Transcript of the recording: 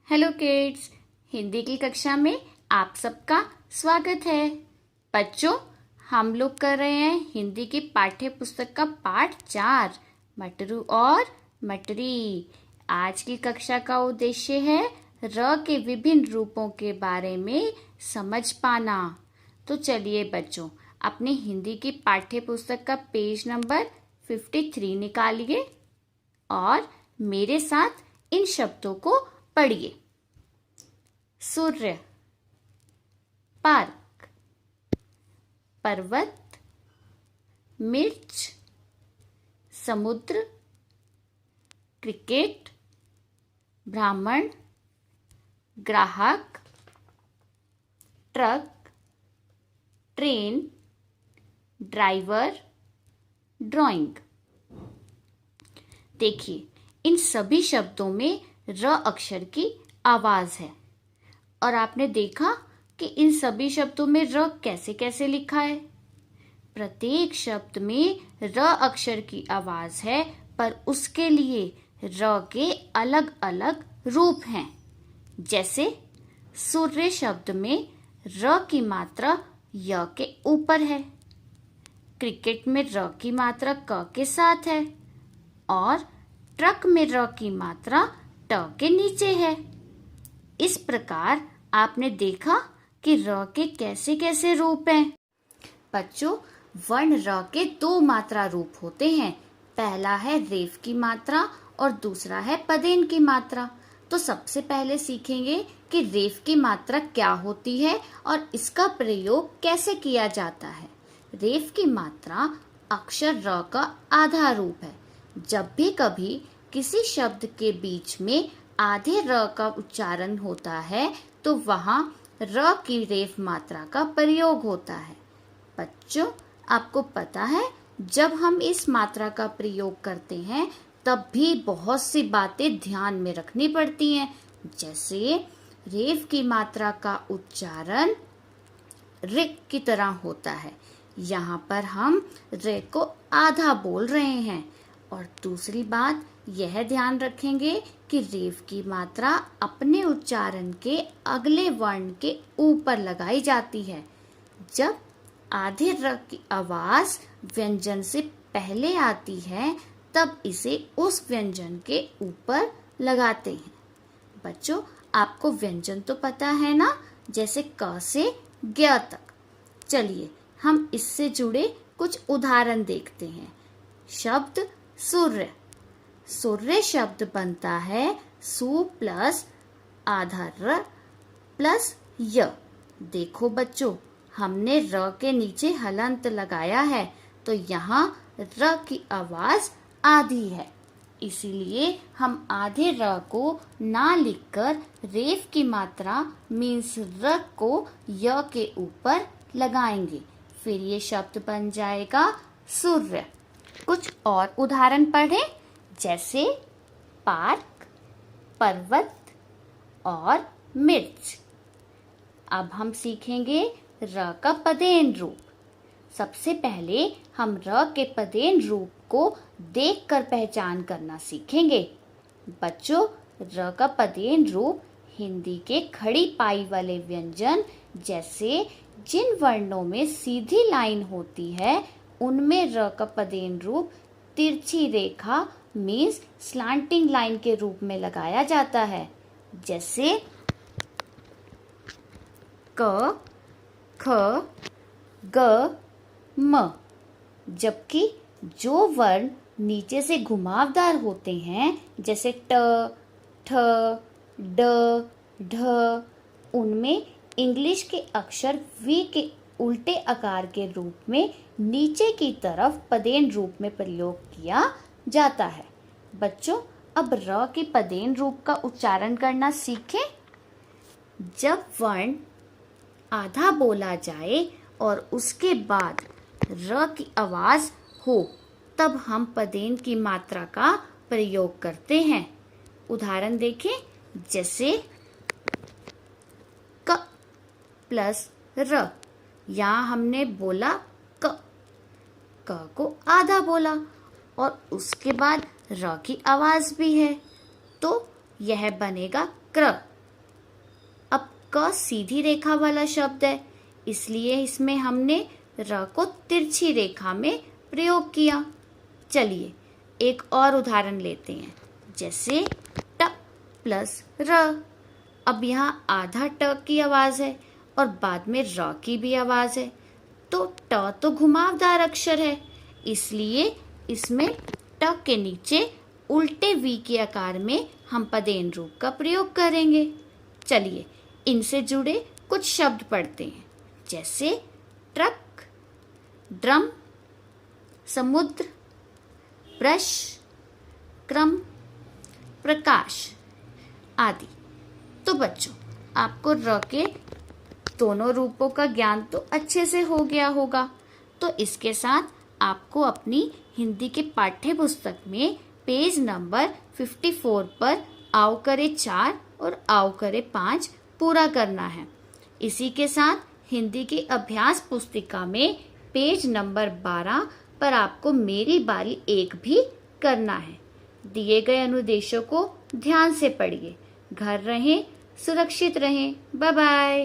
Hello kids, Hindi की कक्षा में आप सबका स्वागत है। बच्चों, हम लोग कर रहे हैं हिंदी की पाठ्य पुस्तक का पाठ 4 मटरू और मटरी। आज की कक्षा का उद्देश्य है र के विभिन्न रूपों के बारे में समझ पाना। तो चलिए बच्चों, अपनी हिंदी की पाठ्य पुस्तक का पेज नंबर 53 निकालिए और मेरे साथ इन शब्दों को पढ़िए। सूर्य, पार्क, पर्वत, मिर्च, समुद्र, क्रिकेट, ब्राह्मण, ग्राहक, ट्रक, ट्रेन, ड्राइवर, ड्राइंग। देखिए, इन सभी शब्दों में र अक्षर की आवाज है और आपने देखा कि इन सभी शब्दों में र कैसे कैसे लिखा है। प्रत्येक शब्द में र अक्षर की आवाज है, पर उसके लिए र के अलग अलग रूप हैं। जैसे सूर्य शब्द में र की मात्रा य के ऊपर है, क्रिकेट में र की मात्रा क के साथ है और ट्रक में र की मात्रा ट के नीचे है। इस प्रकार आपने देखा कि र के कैसे कैसे रूप हैं। बच्चों, वर्ण र के 2 मात्रा रूप होते हैं। पहला है रेफ की मात्रा और दूसरा है पदेन की मात्रा। तो सबसे पहले सीखेंगे कि रेफ की मात्रा क्या होती है और इसका प्रयोग कैसे किया जाता है। रेफ की मात्रा अक्षर र का आधा रूप है। जब भी कभी किसी शब्द के बीच में आधे र का उच्चारण होता है तो वहाँ र की रेफ मात्रा का प्रयोग होता है। बच्चों, आपको पता है जब हम इस मात्रा का प्रयोग करते हैं तब भी बहुत सी बातें ध्यान में रखनी पड़ती हैं। जैसे रेफ की मात्रा का उच्चारण ऋ की तरह होता है। यहाँ पर हम रे को आधा बोल रहे हैं। और दूसरी बात यह ध्यान रखेंगे कि रेफ की मात्रा अपने उच्चारण के अगले वर्ण के ऊपर लगाई जाती है। जब आधे र की आवाज व्यंजन से पहले आती है तब इसे उस व्यंजन के ऊपर लगाते हैं। बच्चों, आपको व्यंजन तो पता है ना, जैसे क से ज्ञ तक। चलिए हम इससे जुड़े कुछ उदाहरण देखते हैं। शब्द सूर्य। सूर्य शब्द बनता है सु प्लस आधा र प्लस य। देखो बच्चों, हमने र के नीचे हलंत लगाया है तो यहाँ र की आवाज आधी है, इसीलिए हम आधे र को ना लिखकर रेफ की मात्रा मीन्स र को य के ऊपर लगाएंगे। फिर ये शब्द बन जाएगा सूर्य। कुछ और उदाहरण पढ़ें, जैसे पार्क, पर्वत और मिर्च। अब हम सीखेंगे र का पदेन रूप। सबसे पहले हम र के पदेन रूप को देखकर पहचान करना सीखेंगे। बच्चों, र का पदेन रूप हिंदी के खड़ी पाई वाले व्यंजन, जैसे जिन वर्णों में सीधी लाइन होती है उनमें र का पदेन रूप तिरछी रेखा मीन्स स्लांटिंग लाइन के रूप में लगाया जाता है। जैसे क, ख, ग, म। जबकि जो वर्ण नीचे से घुमावदार होते हैं, जैसे ट, ठ, ड, ढ, उनमें इंग्लिश के अक्षर वी के उल्टे आकार के रूप में नीचे की तरफ पदेन रूप में प्रयोग किया जाता है। बच्चों, अब र के पदेन रूप का उच्चारण करना सीखें। जब वर्ण आधा बोला जाए और उसके बाद र की आवाज हो तब हम पदेन की मात्रा का प्रयोग करते हैं। उदाहरण देखें, जैसे क प्लस र। यहाँ हमने बोला क को आधा बोला और उसके बाद र की आवाज भी है, तो यह बनेगा क्र। क सीधी रेखा वाला शब्द है, इसलिए इसमें हमने र को तिरछी रेखा में प्रयोग किया। चलिए एक और उदाहरण लेते हैं, जैसे ट प्लस र। अब यहाँ आधा ट की आवाज है और बाद में र की भी आवाज है, तो ट तो घुमावदार अक्षर है, इसलिए इसमें ट के नीचे उल्टे वी के आकार में हम पदेन रूप का प्रयोग करेंगे। चलिए इनसे जुड़े कुछ शब्द पढ़ते हैं, जैसे ट्रक, ड्रम, समुद्र, ब्रश, क्रम, प्रकाश आदि। तो बच्चों, आपको र के दोनों रूपों का ज्ञान तो अच्छे से हो गया होगा। तो इसके साथ आपको अपनी हिंदी के पाठ्य पुस्तक में पेज नंबर 54 पर आओ करे 4 और आओ करे 5 पूरा करना है। इसी के साथ हिंदी की अभ्यास पुस्तिका में पेज नंबर 12 पर आपको मेरी बारी 1 भी करना है। दिए गए अनुदेशों को ध्यान से पढ़िए। घर रहें, सुरक्षित रहें। Bye bye.